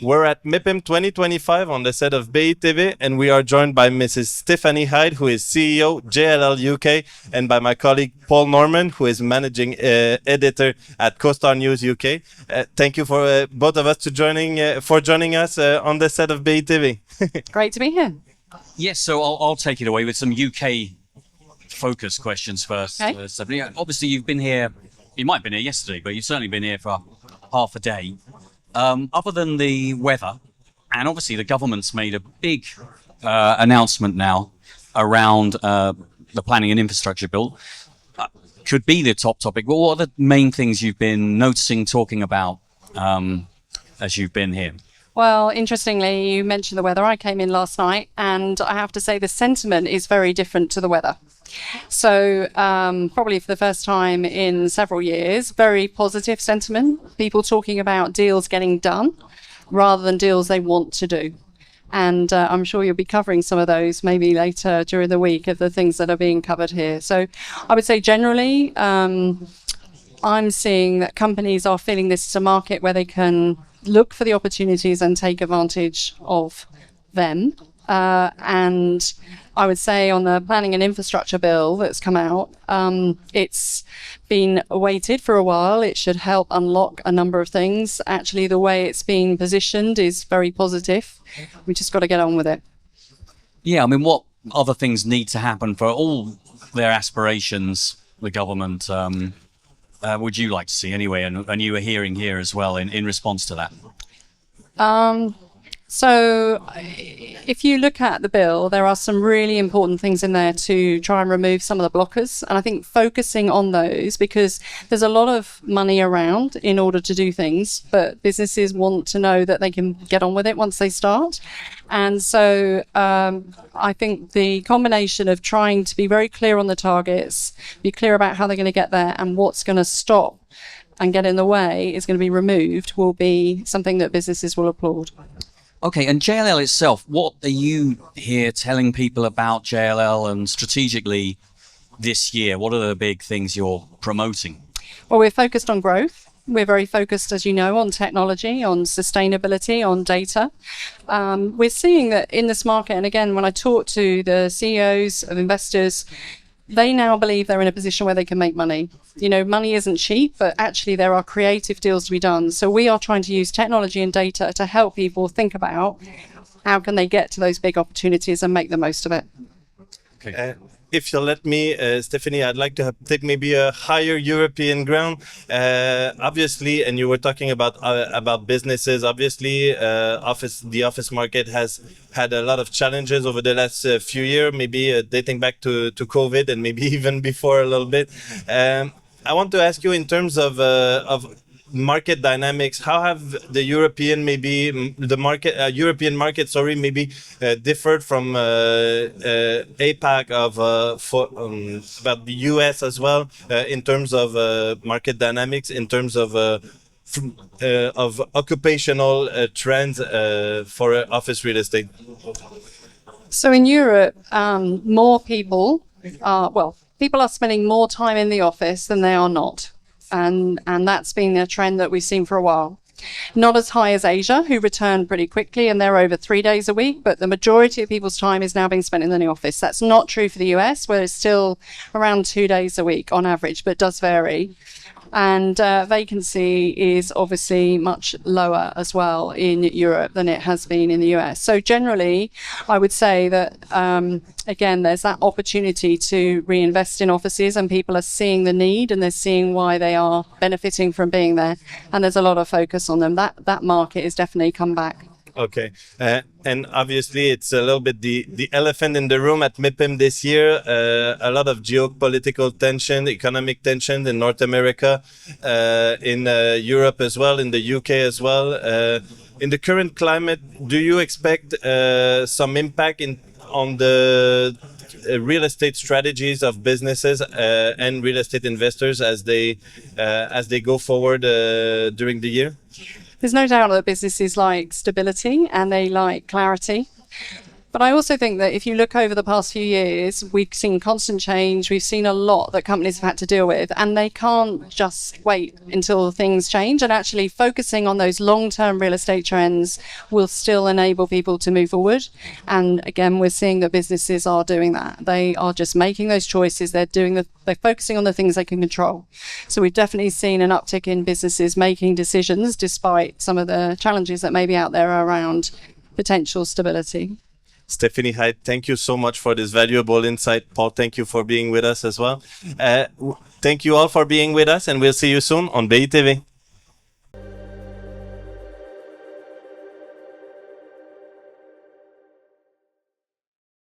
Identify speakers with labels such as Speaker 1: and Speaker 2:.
Speaker 1: We're at MIPIM 2025 on the set of BiTV, and we are joined by Mrs. Stephanie Hyde, who is CEO JLL UK, and by my colleague Paul Norman, who is managing editor at CoStar News UK. Thank you for both of us joining us on the set of BiTV.
Speaker 2: Great to be here.
Speaker 3: Yes, so I'll take it away with some UK focus questions first.
Speaker 2: Okay.
Speaker 3: Stephanie. Obviously, you've been here. You might have been here yesterday, but you've certainly been here for half a day. Other than the weather, and obviously the government's made a big announcement now around the planning and infrastructure bill. Could be the top topic. But what are the main things you've been noticing, talking about as you've been here?
Speaker 2: Well, interestingly, you mentioned the weather. I came in last night, and I have to say the sentiment is very different to the weather. So probably for the first time in several years, very positive sentiment. People talking about deals getting done rather than deals they want to do. And I'm sure you'll be covering some of those maybe later during the week of the things that are being covered here. So I would say generally, I'm seeing that companies are feeling this is a market where they can look for the opportunities and take advantage of them. And I would say on the planning and infrastructure bill that's come out, it's been awaited for a while. It should help unlock a number of things. Actually, the way it's being positioned is very positive. We just got to get on with it.
Speaker 3: Yeah, I mean, what other things need to happen for all their aspirations, the government, would you like to see anyway? And you were hearing here as well in response to that.
Speaker 2: So if you look at the bill, there are some really important things in there to try and remove some of the blockers. And I think focusing on those, because there's a lot of money around in order to do things, but businesses want to know that they can get on with it once they start. And so I think the combination of trying to be very clear on the targets, be clear about how they're going to get there and what's going to stop and get in the way is going to be removed will be something that businesses will applaud.
Speaker 3: Okay, and JLL itself, what are you here telling people about JLL and strategically this year? What are the big things you're promoting?
Speaker 2: Well, we're focused on growth. We're very focused, as you know, on technology, on sustainability, on data. We're seeing that in this market, and again, when I talk to the CEOs of investors, they now believe they're in a position where they can make money. You know, money isn't cheap, but actually there are creative deals to be done. So we are trying to use technology and data to help people think about how can they get to those big opportunities and make the most of it.
Speaker 1: Okay. If you'll let me, Stephanie, I'd like to take maybe a higher European ground. Obviously, and you were talking about businesses. Obviously, the office market has had a lot of challenges over the last few years, maybe dating back to COVID and maybe even before a little bit. I want to ask you in terms of market dynamics, how have the European European market, maybe differed from APAC about the US as well, in terms of market dynamics, in terms of occupational trends for office real estate?
Speaker 2: So in Europe, more people are spending more time in the office than they are not. And that's been a trend that we've seen for a while. Not as high as Asia, who returned pretty quickly, and they're over 3 days a week, but the majority of people's time is now being spent in the office. That's not true for the US, where it's still around 2 days a week on average, but it does vary. And vacancy is obviously much lower as well in Europe than it has been in the US. So generally, I would say that, again, there's that opportunity to reinvest in offices, and people are seeing the need and they're seeing why they are benefiting from being there. And there's a lot of focus on them. That market has definitely come back.
Speaker 1: Okay. And obviously, it's a little bit the elephant in the room at MIPIM this year. A lot of geopolitical tension, economic tension in North America, in Europe as well, in the UK as well. In the current climate, do you expect some impact on the real estate strategies of businesses and real estate investors as they go forward during the year?
Speaker 2: There's no doubt that businesses like stability and they like clarity. But I also think that if you look over the past few years, we've seen constant change. We've seen a lot that companies have had to deal with, and they can't just wait until things change. And actually focusing on those long-term real estate trends will still enable people to move forward. And again, we're seeing that businesses are doing that. They are just making those choices. They're focusing on the things they can control. So we've definitely seen an uptick in businesses making decisions despite some of the challenges that may be out there around potential stability.
Speaker 1: Stephanie, Hyde, thank you so much for this valuable insight. Paul, thank you for being with us as well. Thank you all for being with us, and we'll see you soon on BiTV.